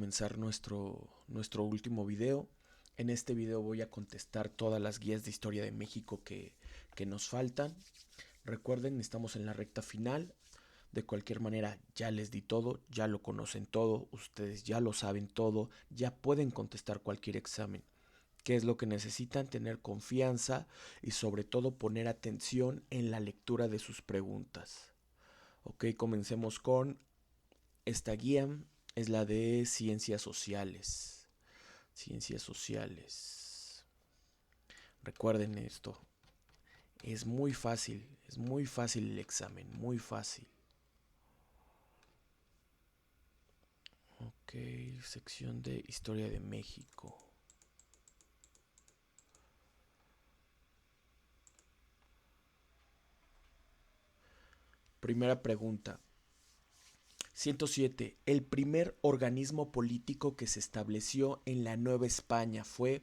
comenzar nuestro último video. En este video voy a contestar todas las guías de historia de México que nos faltan. Recuerden, estamos en la recta final. De cualquier manera, ya les di todo, ya lo conocen todo, ustedes ya lo saben todo, ya pueden contestar cualquier examen. ¿Qué es lo que necesitan? Tener confianza y sobre todo poner atención en la lectura de sus preguntas. Ok, comencemos con esta guía. Es la de ciencias sociales. Ciencias sociales. Recuerden esto. Es muy fácil el examen, muy fácil. Ok, sección de historia de México. Primera pregunta. 107. El primer organismo político que se estableció en la Nueva España fue...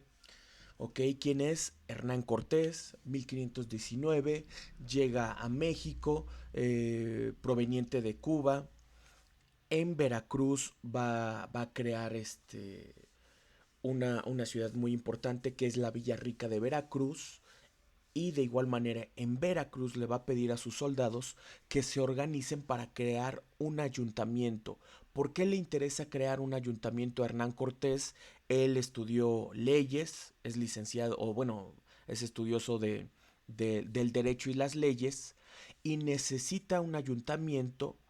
Ok, ¿quién es? Hernán Cortés, 1519, llega a México, proveniente de Cuba. En Veracruz va a crear una ciudad muy importante que es la Villa Rica de Veracruz. Y de igual manera en Veracruz le va a pedir a sus soldados que se organicen para crear un ayuntamiento. ¿Por qué le interesa crear un ayuntamiento a Hernán Cortés? Él estudió leyes, es licenciado, o bueno, es estudioso del derecho y las leyes, y necesita un ayuntamiento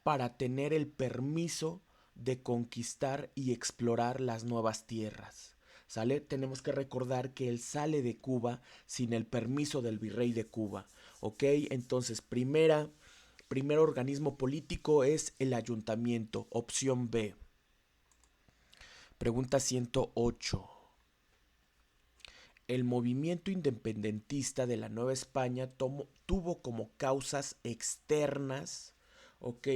para tener el permiso de conquistar y explorar las nuevas tierras. ¿Sale? Tenemos que recordar que él sale de Cuba sin el permiso del virrey de Cuba. ¿Ok? Entonces, primer organismo político es el ayuntamiento. Opción B. Pregunta 108. El movimiento independentista de la Nueva España tuvo como causas externas. Ok,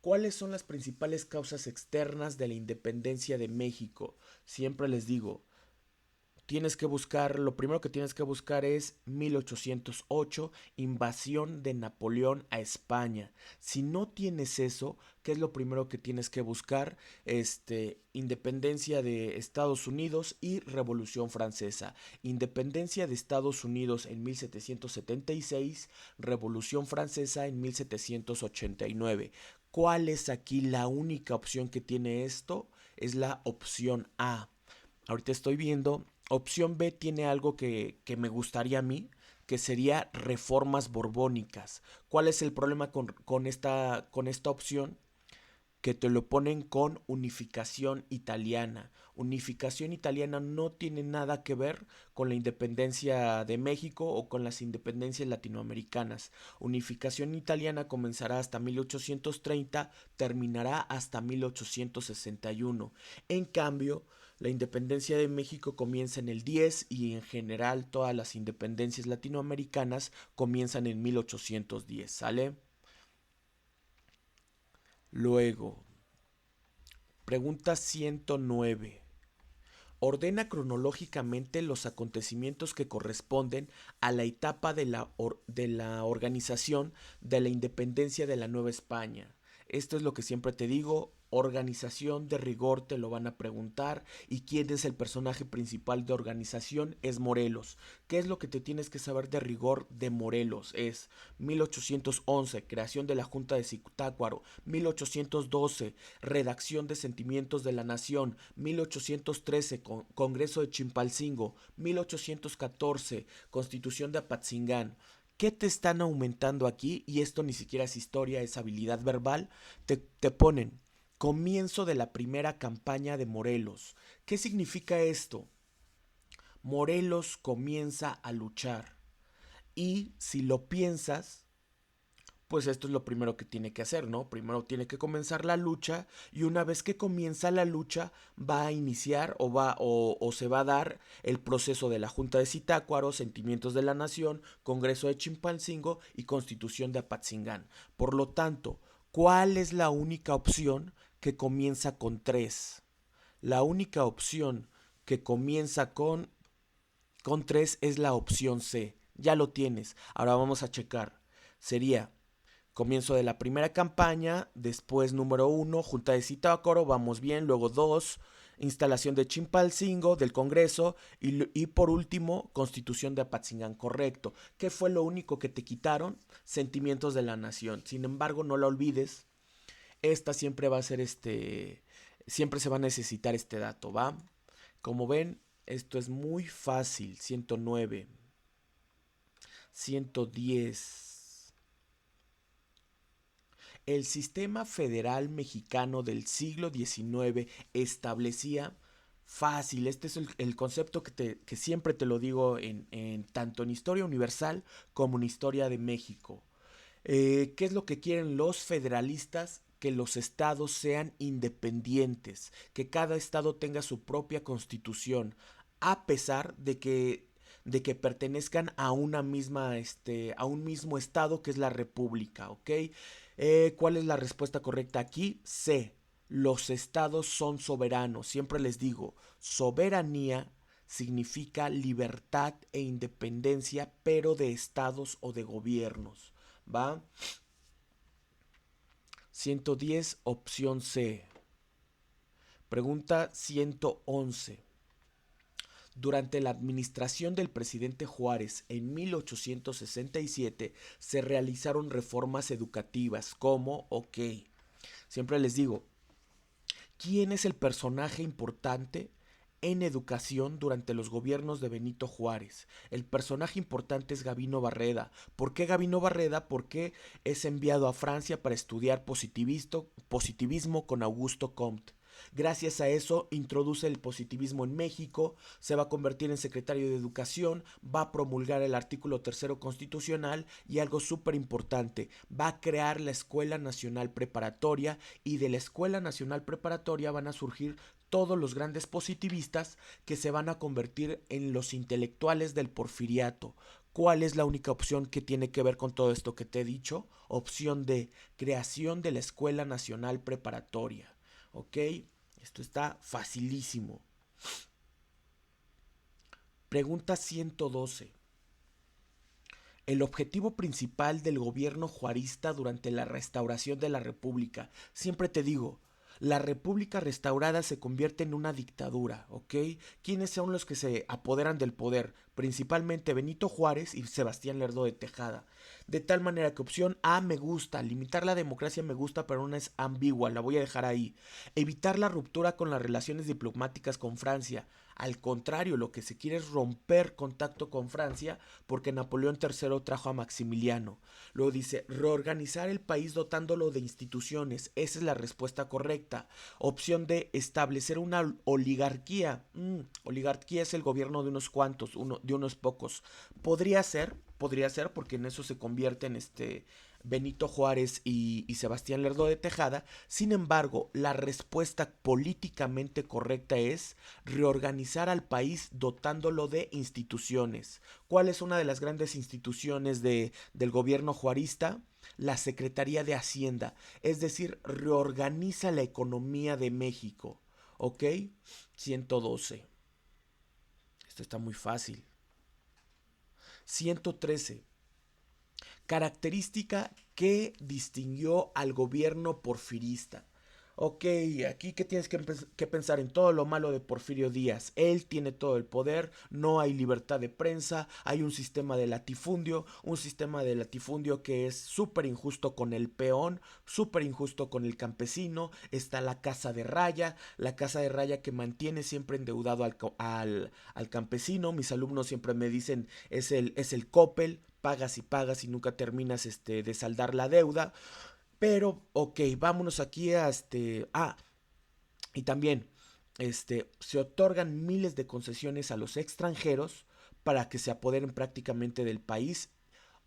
¿cuáles son las principales causas externas de la independencia de México? Siempre les digo, lo primero que tienes que buscar es 1808, invasión de Napoleón a España. Si no tienes eso, ¿qué es lo primero que tienes que buscar? Independencia de Estados Unidos y Revolución Francesa. Independencia de Estados Unidos en 1776, Revolución Francesa en 1789. ¿Cuál es aquí la única opción que tiene esto? Es la opción A. Ahorita estoy viendo. Opción B tiene algo que me gustaría a mí, que sería reformas borbónicas. ¿Cuál es el problema con esta opción? Que te lo ponen con unificación italiana. Unificación italiana no tiene nada que ver con la independencia de México o con las independencias latinoamericanas. Unificación italiana comenzará hasta 1830, terminará hasta 1861. En cambio, la independencia de México comienza en el 10 y en general todas las independencias latinoamericanas comienzan en 1810, ¿sale? Luego, pregunta 109. Ordena cronológicamente los acontecimientos que corresponden a la etapa de la organización de la independencia de la Nueva España. Esto es lo que siempre te digo, organización de rigor te lo van a preguntar. ¿Y quién es el personaje principal de organización? Es Morelos. ¿Qué es lo que te tienes que saber de rigor de Morelos? Es 1811, creación de la Junta de Zitácuaro. 1812, redacción de Sentimientos de la Nación. 1813, Congreso de Chimpalcingo. 1814, Constitución de Apatzingán. ¿Qué te están aumentando aquí? Y esto ni siquiera es historia, es habilidad verbal. Te ponen comienzo de la primera campaña de Morelos. ¿Qué significa esto? Morelos comienza a luchar. Y si lo piensas, pues esto es lo primero que tiene que hacer, ¿no? Primero tiene que comenzar la lucha y una vez que comienza la lucha va a iniciar o se va a dar el proceso de la Junta de Zitácuaro, Sentimientos de la Nación, Congreso de Chimpalcingo y Constitución de Apatzingán. Por lo tanto, ¿cuál es la única opción que comienza con 3? La única opción que comienza con 3 es la opción C. Ya lo tienes. Ahora vamos a checar. Sería Comienzo de la primera campaña, después número 1, Junta de Zitácuaro, vamos bien, luego 2, instalación de Chimpalcingo, del Congreso, y por último, Constitución de Apatzingán, correcto. ¿Qué fue lo único que te quitaron? Sentimientos de la nación. Sin embargo, no la olvides, esta siempre va a ser siempre se va a necesitar este dato, ¿va? Como ven, esto es muy fácil. 109, 110. El sistema federal mexicano del siglo XIX establecía fácil, este es el concepto que siempre te lo digo tanto en historia universal como en historia de México. ¿Qué es lo que quieren los federalistas? Que los estados sean independientes, que cada estado tenga su propia constitución, a pesar de que pertenezcan a una misma, a un mismo estado que es la república, ¿ok? ¿Cuál es la respuesta correcta aquí? C. Los estados son soberanos. Siempre les digo, soberanía significa libertad e independencia, pero de estados o de gobiernos. ¿Va? 110, opción C. Pregunta 111. Durante la administración del presidente Juárez en 1867 se realizaron reformas educativas como, ok, siempre les digo, ¿quién es el personaje importante en educación durante los gobiernos de Benito Juárez? El personaje importante es Gavino Barreda. ¿Por qué Gavino Barreda? Porque es enviado a Francia para estudiar positivismo con Augusto Comte. Gracias a eso introduce el positivismo en México, se va a convertir en secretario de Educación, va a promulgar el artículo 3 constitucional y algo súper importante, va a crear la Escuela Nacional Preparatoria, y de la Escuela Nacional Preparatoria van a surgir todos los grandes positivistas que se van a convertir en los intelectuales del porfiriato. ¿Cuál es la única opción que tiene que ver con todo esto que te he dicho? Opción D, creación de la Escuela Nacional Preparatoria. ¿Ok? Esto está facilísimo. Pregunta 112. El objetivo principal del gobierno juarista durante la restauración de la República. Siempre te digo, la República restaurada se convierte en una dictadura, ¿ok? ¿Quiénes son los que se apoderan del poder? Principalmente Benito Juárez y Sebastián Lerdo de Tejada. De tal manera que opción A me gusta, limitar la democracia me gusta, pero no es ambigua, la voy a dejar ahí. Evitar la ruptura con las relaciones diplomáticas con Francia. Al contrario, lo que se quiere es romper contacto con Francia porque Napoleón III trajo a Maximiliano. Luego dice, reorganizar el país dotándolo de instituciones. Esa es la respuesta correcta. Opción D, establecer una oligarquía. Oligarquía es el gobierno de unos cuantos, de unos pocos. Podría ser porque en eso se convierten Benito Juárez y Sebastián Lerdo de Tejada. Sin embargo, la respuesta políticamente correcta es reorganizar al país dotándolo de instituciones. ¿Cuál es una de las grandes instituciones del gobierno juarista? La Secretaría de Hacienda. Es decir, reorganiza la economía de México. ¿Ok? 112. Esto está muy fácil. 113. Característica que distinguió al gobierno porfirista. Ok, aquí que tienes que pensar en todo lo malo de Porfirio Díaz. Él tiene todo el poder, no hay libertad de prensa, hay un sistema de latifundio que es súper injusto con el peón, súper injusto con el campesino. Está la casa de raya que mantiene siempre endeudado al campesino. Mis alumnos siempre me dicen es el Coppel, pagas y nunca terminas de saldar la deuda. Pero, ok, vámonos aquí y también, se otorgan miles de concesiones a los extranjeros para que se apoderen prácticamente del país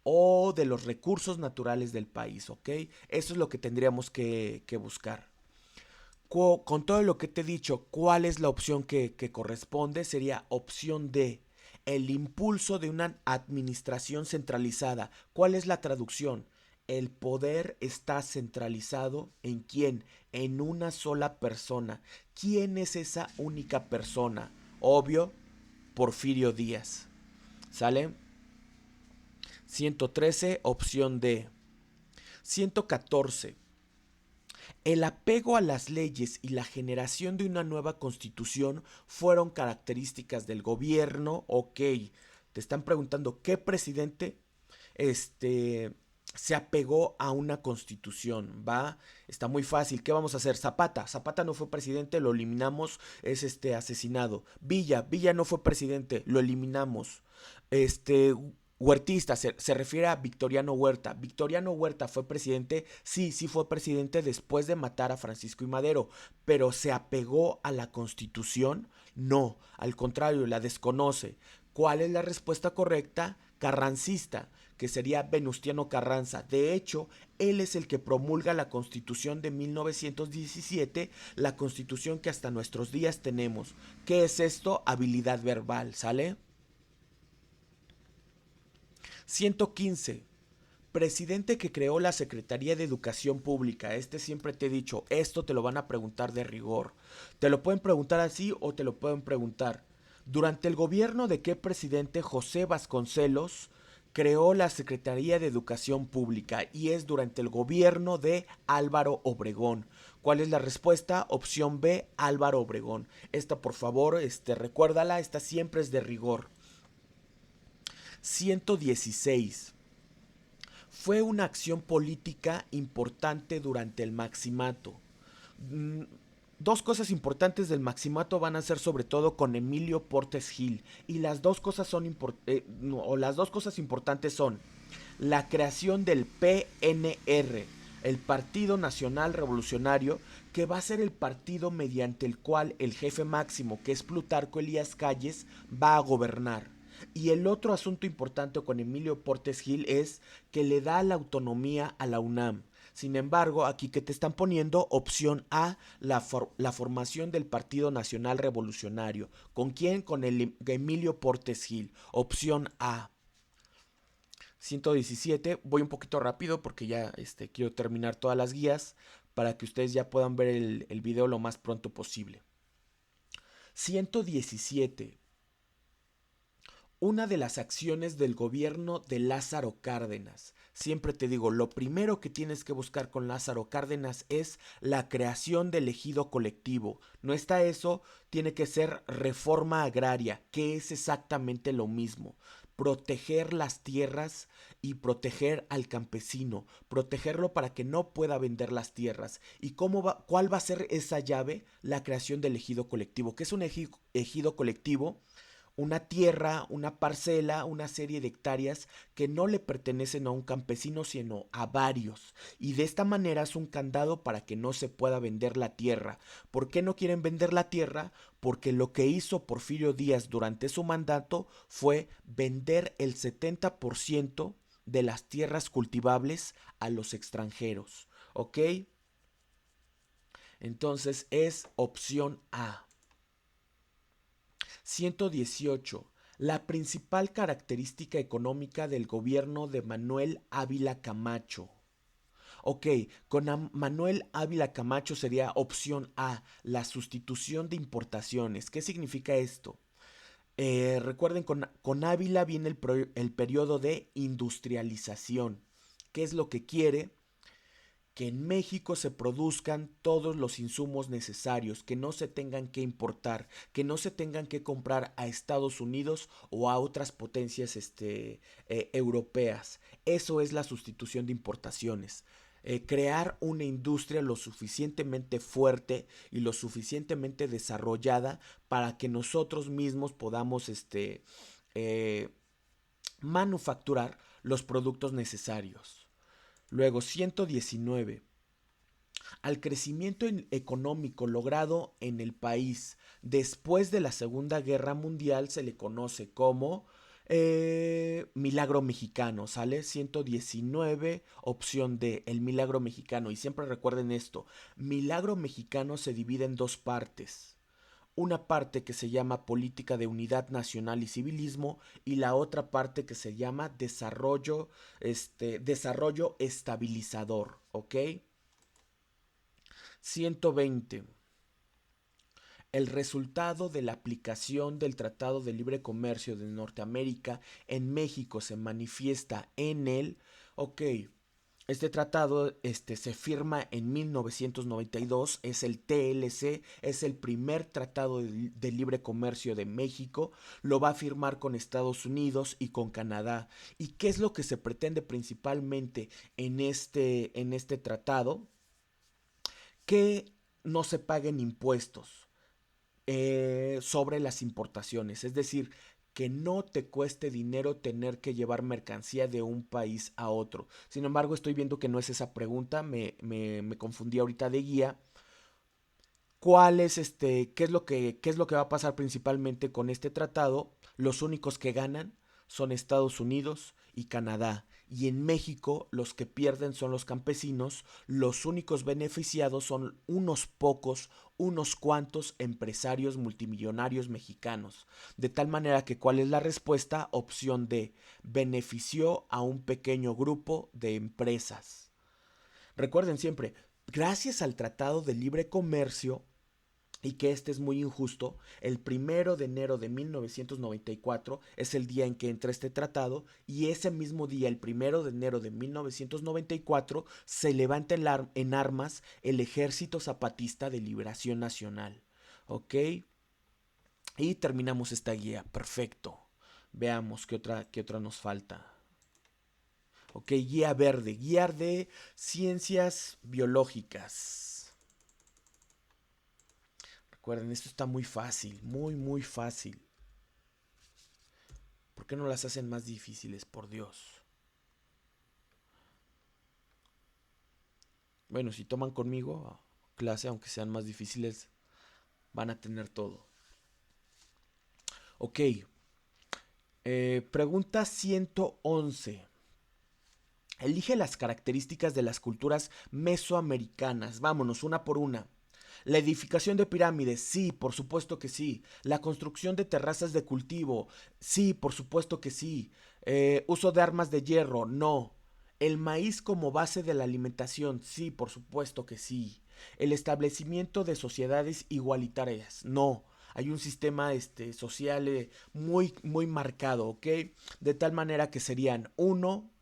o de los recursos naturales del país, ¿ok? Eso es lo que tendríamos que buscar. Con todo lo que te he dicho, ¿cuál es la opción que corresponde? Sería opción D, el impulso de una administración centralizada. ¿Cuál es la traducción? El poder está centralizado ¿en quién? En una sola persona. ¿Quién es esa única persona? Obvio, Porfirio Díaz. ¿Sale? 113, opción D. 114. El apego a las leyes y la generación de una nueva constitución fueron características del gobierno. Ok, te están preguntando qué presidente este, se apegó a una constitución, ¿va? Está muy fácil. ¿Qué vamos a hacer? Zapata. Zapata no fue presidente, lo eliminamos, es asesinado. Villa no fue presidente, lo eliminamos. Este, Huertista, se refiere a Victoriano Huerta. ¿Victoriano Huerta fue presidente? Sí, sí fue presidente después de matar a Francisco y Madero, pero ¿se apegó a la Constitución? No, al contrario, la desconoce. ¿Cuál es la respuesta correcta? Carrancista, que sería Venustiano Carranza. De hecho, él es el que promulga la Constitución de 1917, la Constitución que hasta nuestros días tenemos. ¿Qué es esto? Habilidad verbal, ¿sale? 115. Presidente que creó la Secretaría de Educación Pública. Siempre te he dicho, esto te lo van a preguntar de rigor. Te lo pueden preguntar así o te lo pueden preguntar. ¿Durante el gobierno de qué presidente José Vasconcelos creó la Secretaría de Educación Pública? Y es durante el gobierno de Álvaro Obregón. ¿Cuál es la respuesta? Opción B, Álvaro Obregón. Esta, por favor, recuérdala, esta siempre es de rigor. 116. Fue una acción política importante durante el maximato. Mm, Dos cosas importantes del maximato van a ser sobre todo con Emilio Portes Gil. Y las dos cosas las dos cosas importantes son la creación del PNR, el Partido Nacional Revolucionario, que va a ser el partido mediante el cual el jefe máximo, que es Plutarco Elías Calles, va a gobernar. Y el otro asunto importante con Emilio Portes Gil es que le da la autonomía a la UNAM. Sin embargo, aquí que te están poniendo opción A, la formación del Partido Nacional Revolucionario. ¿Con quién? Con el Emilio Portes Gil. Opción A. 117. Voy un poquito rápido porque ya quiero terminar todas las guías para que ustedes ya puedan ver el video lo más pronto posible. 117. Una de las acciones del gobierno de Lázaro Cárdenas. Siempre te digo, lo primero que tienes que buscar con Lázaro Cárdenas es la creación del ejido colectivo. No está eso, tiene que ser reforma agraria, que es exactamente lo mismo. Proteger las tierras y proteger al campesino, protegerlo para que no pueda vender las tierras. ¿Y cuál va a ser esa llave? La creación del ejido colectivo. ¿Qué es un ejido colectivo? Una tierra, una parcela, una serie de hectáreas que no le pertenecen a un campesino sino a varios. Y de esta manera es un candado para que no se pueda vender la tierra. ¿Por qué no quieren vender la tierra? Porque lo que hizo Porfirio Díaz durante su mandato fue vender el 70% de las tierras cultivables a los extranjeros. ¿Ok? Entonces es opción A. 118. La principal característica económica del gobierno de Manuel Ávila Camacho. Ok, con Manuel Ávila Camacho sería opción A, la sustitución de importaciones. ¿Qué significa esto? Recuerden, con Ávila viene el periodo de industrialización. ¿Qué es lo que quiere? Que en México se produzcan todos los insumos necesarios, que no se tengan que importar, que no se tengan que comprar a Estados Unidos o a otras potencias europeas. Eso es la sustitución de importaciones. Crear una industria lo suficientemente fuerte y lo suficientemente desarrollada para que nosotros mismos podamos eh, manufacturar los productos necesarios. Luego, 119. Al crecimiento económico logrado en el país después de la Segunda Guerra Mundial se le conoce como milagro mexicano, ¿sale? 119, opción D, el milagro mexicano. Y siempre recuerden esto, milagro mexicano se divide en dos partes. Una parte que se llama política de unidad nacional y civilismo y la otra parte que se llama desarrollo estabilizador, ¿ok? 120. El resultado de la aplicación del Tratado de Libre Comercio de Norteamérica en México se manifiesta en el, ok, Este tratado se firma en 1992, es el TLC, es el primer tratado de libre comercio de México, lo va a firmar con Estados Unidos y con Canadá. ¿Y qué es lo que se pretende principalmente en este tratado? Que no se paguen impuestos sobre las importaciones, es decir, que no te cueste dinero tener que llevar mercancía de un país a otro. Sin embargo, estoy viendo que no es esa pregunta, me confundí ahorita de guía. ¿Cuál es qué es lo que va a pasar principalmente con este tratado? Los únicos que ganan son Estados Unidos y Canadá. Y en México los que pierden son los campesinos, los únicos beneficiados son unos pocos, unos cuantos empresarios multimillonarios mexicanos. De tal manera que ¿cuál es la respuesta? Opción D, benefició a un pequeño grupo de empresas. Recuerden siempre, gracias al Tratado de Libre Comercio, y que este es muy injusto, el 1 de enero de 1994 es el día en que entra este tratado y ese mismo día, el 1 de enero de 1994, se levanta en armas el Ejército Zapatista de Liberación Nacional. ¿Ok? Y terminamos esta guía. Perfecto. Veamos qué otra nos falta. Ok, guía verde. Guía de ciencias biológicas. Recuerden, esto está muy fácil, muy fácil. ¿Por qué no las hacen más difíciles, por Dios? Bueno, si toman conmigo clase, aunque sean más difíciles, van a tener todo. Ok, pregunta 111. Elige las características de las culturas mesoamericanas. Vámonos, una por una. La edificación de pirámides, sí, por supuesto que sí. La construcción de terrazas de cultivo, sí, por supuesto que sí. Uso de armas de hierro, no. El maíz como base de la alimentación, sí, por supuesto que sí. El establecimiento de sociedades igualitarias, no. Hay un sistema social muy marcado, ¿ok? De tal manera que serían uno,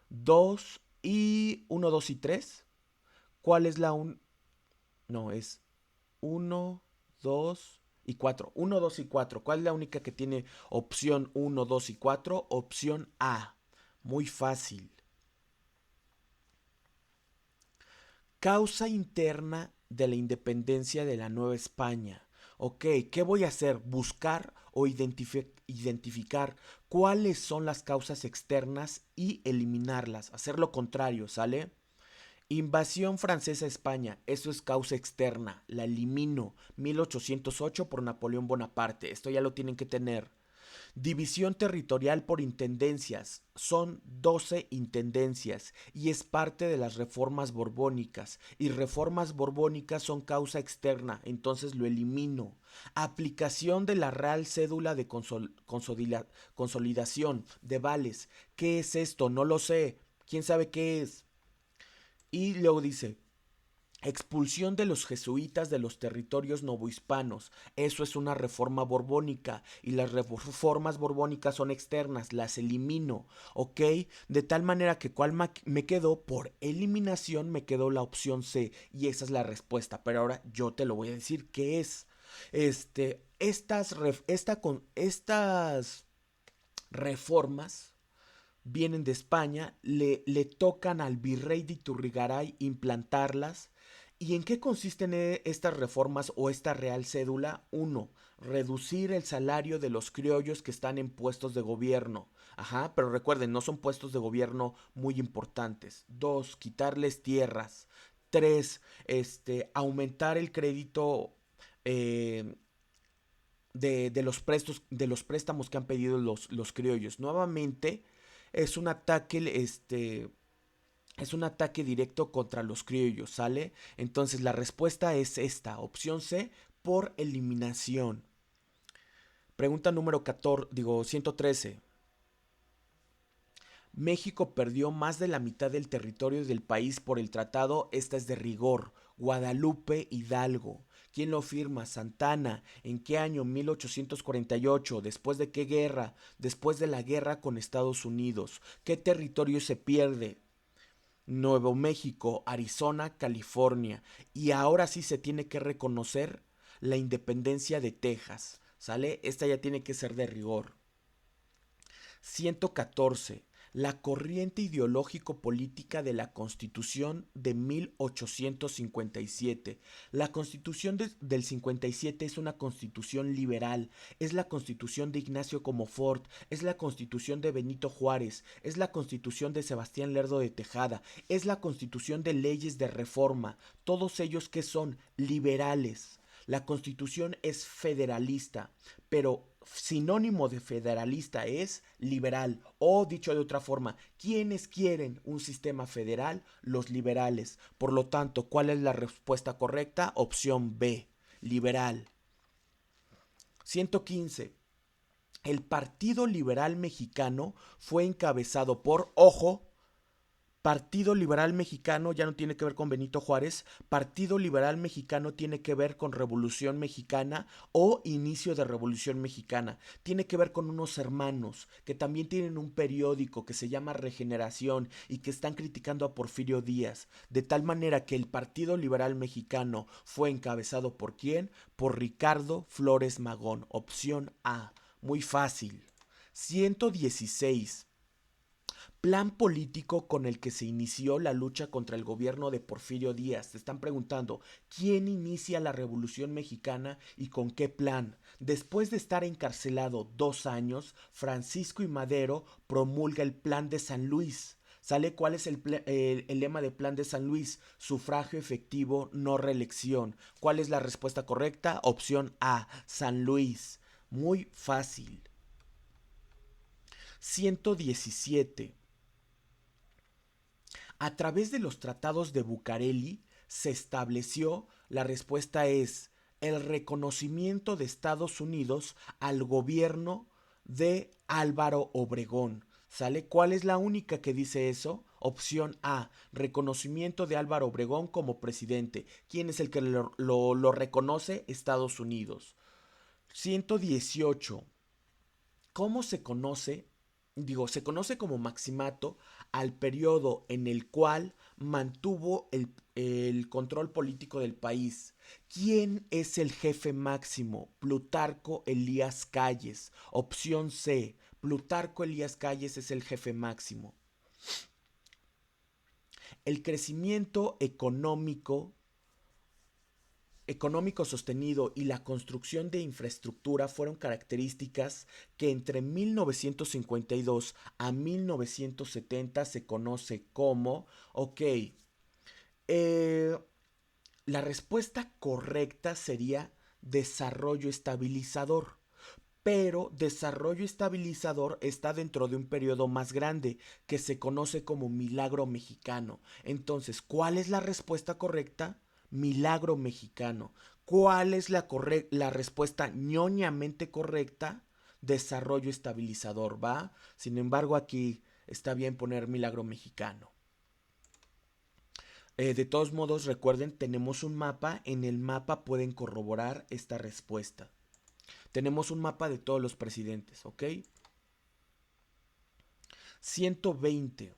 2 y uno, 2 y 3. ¿Cuál es la un? No, es uno, 2 y 4. Uno, 2 y 4. ¿Cuál es la única que tiene opción uno, 2 y 4? Opción A. Muy fácil. Causa interna de la independencia de la Nueva España. Ok, ¿qué voy a hacer? Buscar o identificar cuáles son las causas externas y eliminarlas. Hacer lo contrario, ¿sale? Invasión francesa a España, eso es causa externa, la elimino. 1808 por Napoleón Bonaparte, esto ya lo tienen que tener. División territorial por intendencias, son 12 intendencias y es parte de las reformas borbónicas. Y reformas borbónicas son causa externa, entonces lo elimino. Aplicación de la Real Cédula de Consolidación de Vales, ¿qué es esto? No lo sé, ¿quién sabe qué es? Y luego dice, expulsión de los jesuitas de los territorios novohispanos. Eso es una reforma borbónica y las reformas borbónicas son externas, las elimino, ¿ok? De tal manera que cuál me quedó, por eliminación me quedó la opción C y esa es la respuesta. Pero ahora yo te lo voy a decir qué es. Estas reformas vienen de España, le tocan al virrey de Iturrigaray implantarlas. ¿Y en qué consisten estas reformas o esta real cédula? Uno, reducir el salario de los criollos que están en puestos de gobierno. Ajá, pero recuerden, no son puestos de gobierno muy importantes. Dos, quitarles tierras. Tres, aumentar el crédito eh, de los préstamos que han pedido los criollos. Nuevamente, es un ataque, es un ataque directo contra los criollos, ¿sale? Entonces la respuesta es esta, opción C, por eliminación. Pregunta número 113. México perdió más de la mitad del territorio del país por el tratado. Esta es de rigor. Guadalupe Hidalgo. ¿Quién lo firma? Santana. ¿En qué año? 1848. ¿Después de qué guerra? Después de la guerra con Estados Unidos. ¿Qué territorio se pierde? Nuevo México, Arizona, California. Y ahora sí se tiene que reconocer la independencia de Texas. ¿Sale? Esta ya tiene que ser de rigor. 114. La corriente ideológico-política de la Constitución de 1857. La Constitución del 57 es una constitución liberal, es la Constitución de Ignacio Comonfort, es la Constitución de Benito Juárez, es la Constitución de Sebastián Lerdo de Tejada, es la Constitución de leyes de reforma, todos ellos que son liberales. La Constitución es federalista, pero sinónimo de federalista es liberal. O dicho de otra forma, ¿quiénes quieren un sistema federal? Los liberales. Por lo tanto, ¿cuál es la respuesta correcta? Opción B, liberal. 115. El Partido Liberal Mexicano fue encabezado por, ojo, Partido Liberal Mexicano ya no tiene que ver con Benito Juárez, Partido Liberal Mexicano tiene que ver con Revolución Mexicana o inicio de Revolución Mexicana. Tiene que ver con unos hermanos que también tienen un periódico que se llama Regeneración y que están criticando a Porfirio Díaz. De tal manera que el Partido Liberal Mexicano fue encabezado por ¿quién? Por Ricardo Flores Magón. Opción A. Muy fácil. 116. Plan político con el que se inició la lucha contra el gobierno de Porfirio Díaz. Te están preguntando, ¿quién inicia la Revolución Mexicana y con qué plan? Después de estar encarcelado 2 años, Francisco I. Madero promulga el Plan de San Luis. ¿Sale cuál es el lema de Plan de San Luis? Sufragio efectivo, no reelección. ¿Cuál es la respuesta correcta? Opción A, San Luis. Muy fácil. 117. A través de los tratados de Bucareli se estableció, la respuesta es el reconocimiento de Estados Unidos al gobierno de Álvaro Obregón. ¿Sale? ¿Cuál es la única que dice eso? Opción A, reconocimiento de Álvaro Obregón como presidente. ¿Quién es el que lo reconoce? Estados Unidos. 118. ¿Cómo se conoce? Se conoce como maximato al periodo en el cual mantuvo el control político del país. ¿Quién es el jefe máximo? Plutarco Elías Calles. Opción C. Plutarco Elías Calles es el jefe máximo. El crecimiento económico sostenido y la construcción de infraestructura fueron características que entre 1952 a 1970 se conoce como, ok, eh, la respuesta correcta sería desarrollo estabilizador. Pero desarrollo estabilizador está dentro de un periodo más grande que se conoce como milagro mexicano. Entonces, ¿cuál es la respuesta correcta? Milagro mexicano. ¿Cuál es la respuesta ñoñamente correcta? Desarrollo estabilizador, ¿va? Sin embargo, aquí está bien poner milagro mexicano. De todos modos, recuerden, tenemos un mapa. En el mapa pueden corroborar esta respuesta. Tenemos un mapa de todos los presidentes, ¿ok? 120.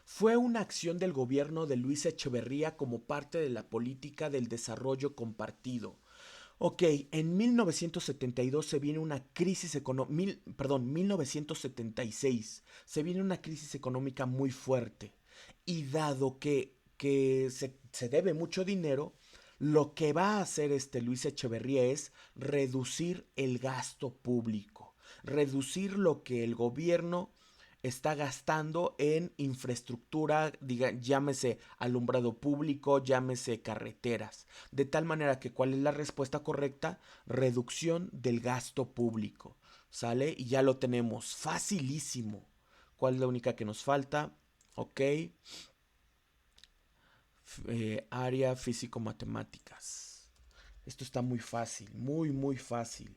Fue una acción del gobierno de Luis Echeverría como parte de la política del desarrollo compartido. Ok, en 1972 se viene una crisis económica, 1976 se viene una crisis económica muy fuerte. Y dado que se debe mucho dinero, lo que va a hacer este Luis Echeverría es reducir el gasto público, reducir lo que el gobierno está gastando en infraestructura, llámese alumbrado público, llámese carreteras. De tal manera que, ¿cuál es la respuesta correcta? Reducción del gasto público. ¿Sale? Y ya lo tenemos. Facilísimo. ¿Cuál es la única que nos falta? Ok. Área físico-matemáticas. Esto está muy fácil, muy, muy fácil.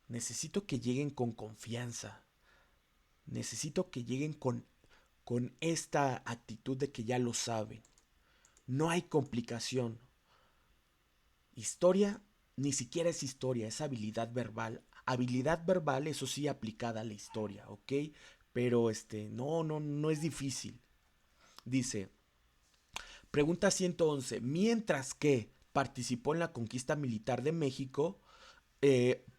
Necesito que lleguen con confianza. Necesito que lleguen con esta actitud de que ya lo saben. No hay complicación. Historia ni siquiera es historia, es habilidad verbal. Habilidad verbal, eso sí, aplicada a la historia, ¿ok? pero no es difícil. Dice, pregunta 111. Mientras que participó en la conquista militar de México,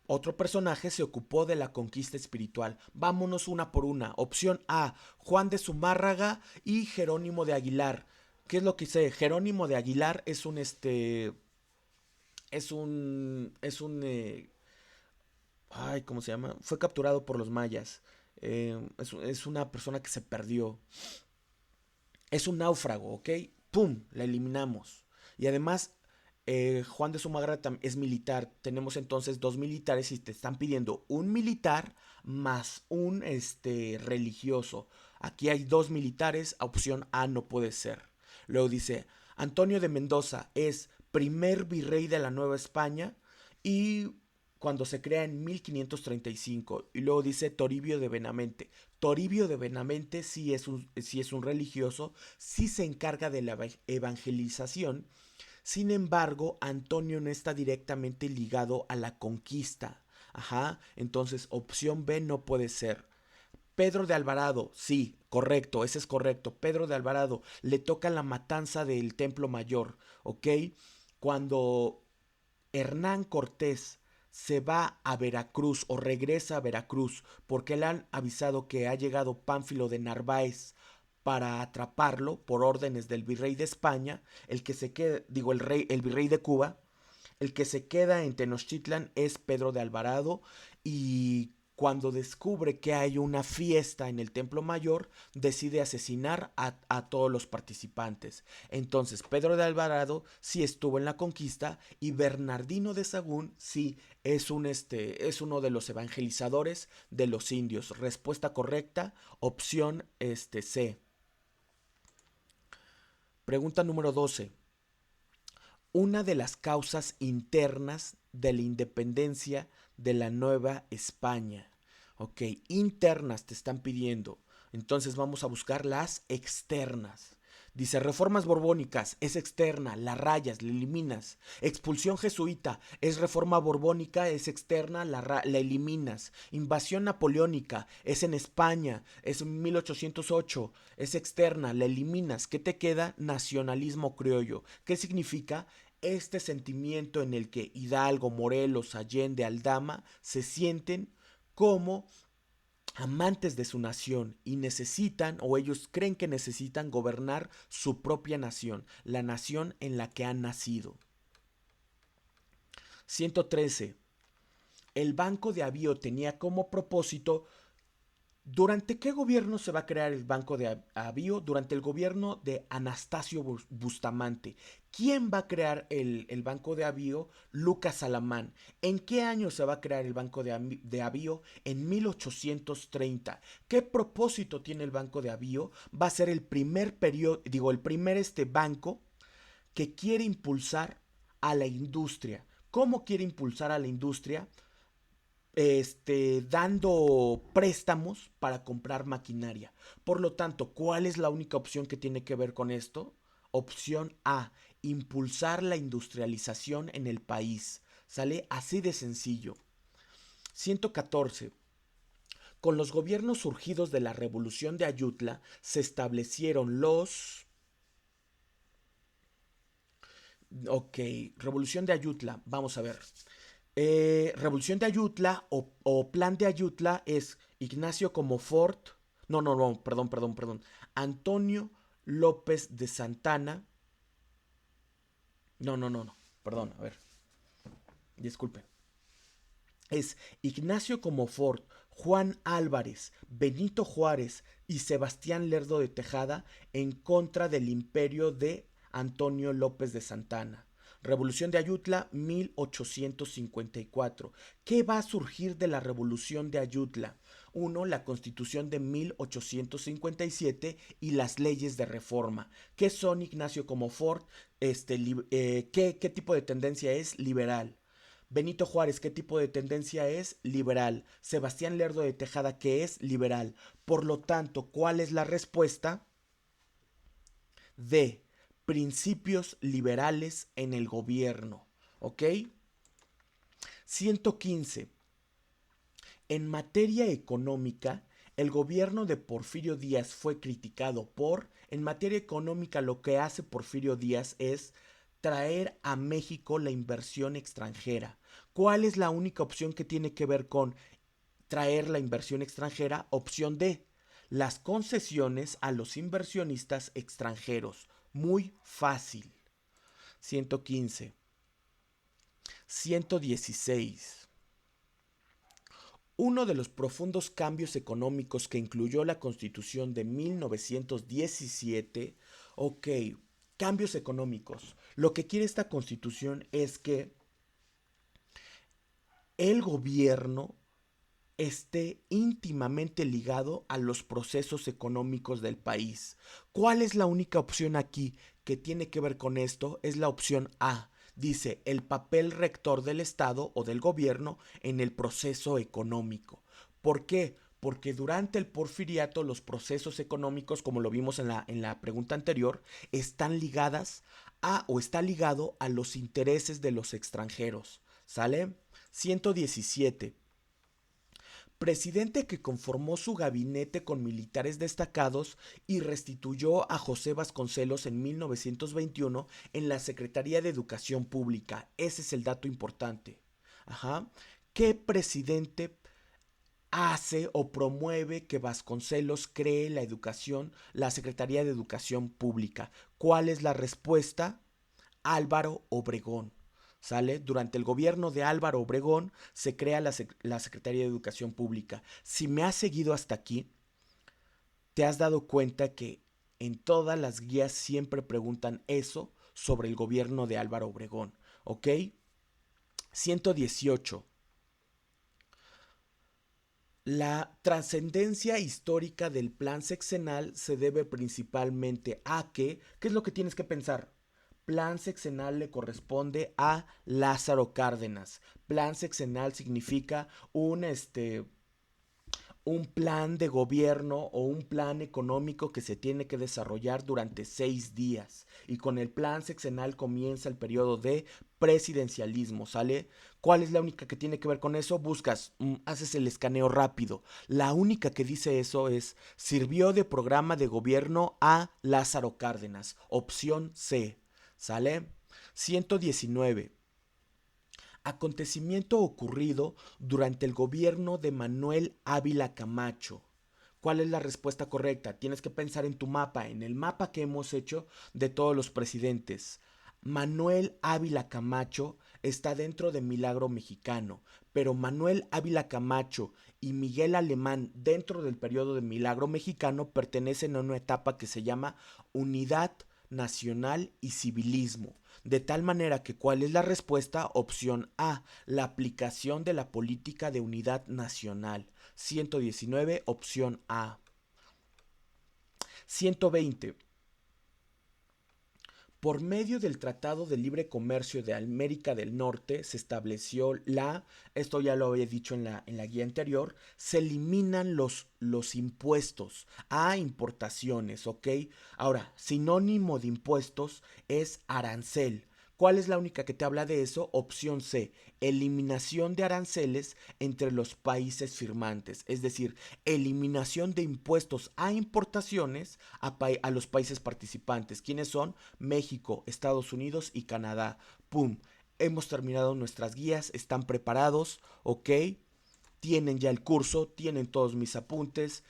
otro personaje se ocupó de la conquista espiritual. Vámonos una por una. Opción A, Juan de Zumárraga y Jerónimo de Aguilar. ¿Qué es lo que sé? Jerónimo de Aguilar es un ay, ¿cómo se llama? Fue capturado por los mayas. Es una persona que se perdió. Es un náufrago, ¿ok? ¡Pum! La eliminamos. Y además, Juan de Zumagra es militar. Tenemos entonces dos militares y te están pidiendo un militar más un religioso. Aquí hay dos militares, opción A no puede ser. Luego dice, Antonio de Mendoza es primer virrey de la Nueva España y cuando se crea en 1535. Y luego dice Toribio de Benavente. Toribio de Benavente sí es un religioso, sí se encarga de la evangelización. Sin embargo, Antonio no está directamente ligado a la conquista. Ajá, entonces opción B no puede ser. Pedro de Alvarado, sí, correcto, ese es correcto. Pedro de Alvarado le toca la matanza del Templo Mayor, ¿ok? Cuando Hernán Cortés se va a Veracruz o regresa a Veracruz porque le han avisado que ha llegado Pánfilo de Narváez para atraparlo por órdenes del virrey de España, el que se queda, digo, el virrey de Cuba, el que se queda en Tenochtitlan es Pedro de Alvarado y cuando descubre que hay una fiesta en el Templo Mayor, decide asesinar a todos los participantes. Entonces, Pedro de Alvarado sí estuvo en la conquista y Bernardino de Sahagún sí es uno de los evangelizadores de los indios. Respuesta correcta, opción C. Pregunta número 12. Una de las causas internas de la independencia de la Nueva España. Ok, internas te están pidiendo. Entonces vamos a buscar las externas. Dice, reformas borbónicas, es externa, la rayas, la eliminas. Expulsión jesuita, es reforma borbónica, es externa, la eliminas. Invasión napoleónica, es en España, es en 1808, es externa, la eliminas. ¿Qué te queda? Nacionalismo criollo. ¿Qué significa? Este sentimiento en el que Hidalgo, Morelos, Allende, Aldama se sienten como amantes de su nación y necesitan o ellos creen que necesitan gobernar su propia nación, la nación en la que han nacido. 113. El Banco de Avío tenía como propósito. ¿Durante qué gobierno se va a crear el Banco de Avío? Durante el gobierno de Anastasio Bustamante. ¿Quién va a crear el Banco de Avío? Lucas Alamán. ¿En qué año se va a crear el Banco de Avío? En 1830. ¿Qué propósito tiene el Banco de Avío? Va a ser el primer banco que quiere impulsar a la industria. ¿Cómo quiere impulsar a la industria? Dando préstamos para comprar maquinaria. Por lo tanto, ¿cuál es la única opción que tiene que ver con esto? Opción A, impulsar la industrialización en el país. ¿Sale? Así de sencillo. 114. Con los gobiernos surgidos de la Revolución de Ayutla se establecieron los. Ok, Revolución de Ayutla, vamos a ver. Revolución de Ayutla o Plan de Ayutla es Ignacio Comofort. No, perdón. Antonio López de Santana. No, perdón, a ver, disculpe. Es Ignacio Comofort, Juan Álvarez, Benito Juárez y Sebastián Lerdo de Tejada en contra del imperio de Antonio López de Santana. Revolución de Ayutla, 1854. ¿Qué va a surgir de la Revolución de Ayutla? Uno, la Constitución de 1857 y las leyes de reforma. ¿Qué son, Ignacio Comofort? ¿Qué tipo de tendencia es? Liberal. Benito Juárez, ¿qué tipo de tendencia es? Liberal. Sebastián Lerdo de Tejada, ¿qué es? Liberal. Por lo tanto, ¿cuál es la respuesta? D. Principios liberales en el gobierno. ¿Ok? 115. En materia económica, El gobierno de Porfirio Díaz fue criticado en materia económica, lo que hace Porfirio Díaz es traer a México la inversión extranjera. ¿Cuál es la única opción que tiene que ver con traer la inversión extranjera? Opción D, las concesiones a los inversionistas extranjeros. Muy fácil. 115. 116. Uno de los profundos cambios económicos que incluyó la Constitución de 1917, ok, cambios económicos. Lo que quiere esta Constitución es que el gobierno esté íntimamente ligado a los procesos económicos del país. ¿Cuál es la única opción aquí que tiene que ver con esto? Es la opción A. Dice el papel rector del Estado o del gobierno en el proceso económico. ¿Por qué? Porque durante el porfiriato los procesos económicos, como lo vimos en la pregunta anterior, están ligadas a o está ligado a los intereses de los extranjeros. ¿Sale? 117. Presidente que conformó su gabinete con militares destacados y restituyó a José Vasconcelos en 1921 en la Secretaría de Educación Pública. Ese es el dato importante. Ajá. ¿Qué presidente hace o promueve que Vasconcelos cree la educación, la Secretaría de Educación Pública? ¿Cuál es la respuesta? Álvaro Obregón. ¿Sale? Durante el gobierno de Álvaro Obregón se crea la Secretaría de Educación Pública. Si me has seguido hasta aquí, te has dado cuenta que en todas las guías siempre preguntan eso sobre el gobierno de Álvaro Obregón. ¿Ok? 118. La trascendencia histórica del plan sexenal se debe principalmente a ¿qué es lo que tienes que pensar? Plan sexenal le corresponde a Lázaro Cárdenas. Plan sexenal significa un plan de gobierno o un plan económico que se tiene que desarrollar durante 6 días. Y con el plan sexenal comienza el periodo de presidencialismo, ¿sale? ¿Cuál es la única que tiene que ver con eso? Buscas, haces el escaneo rápido. La única que dice eso es, sirvió de programa de gobierno a Lázaro Cárdenas. Opción C, ¿sale? 119. Acontecimiento ocurrido durante el gobierno de Manuel Ávila Camacho. ¿Cuál es la respuesta correcta? Tienes que pensar en tu mapa, en el mapa que hemos hecho de todos los presidentes. Manuel Ávila Camacho está dentro de Milagro Mexicano, pero Manuel Ávila Camacho y Miguel Alemán dentro del periodo de Milagro Mexicano pertenecen a una etapa que se llama Unidad Nacional y Civilismo. De tal manera que, ¿cuál es la respuesta? Opción A, la aplicación de la política de unidad nacional. 119, opción A. 120. Por medio del Tratado de Libre Comercio de América del Norte se estableció esto ya lo había dicho en la guía anterior, se eliminan los impuestos a importaciones, ¿ok? Ahora, sinónimo de impuestos es arancel. ¿Cuál es la única que te habla de eso? Opción C, eliminación de aranceles entre los países firmantes, es decir, eliminación de impuestos a importaciones a los países participantes. ¿Quiénes son? México, Estados Unidos y Canadá. ¡Pum! Hemos terminado nuestras guías, están preparados, ¿ok? Tienen ya el curso, tienen todos mis apuntes,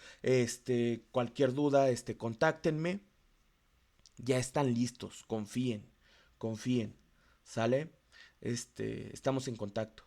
cualquier duda, contáctenme. Ya están listos, confíen, ¿sale? Estamos en contacto.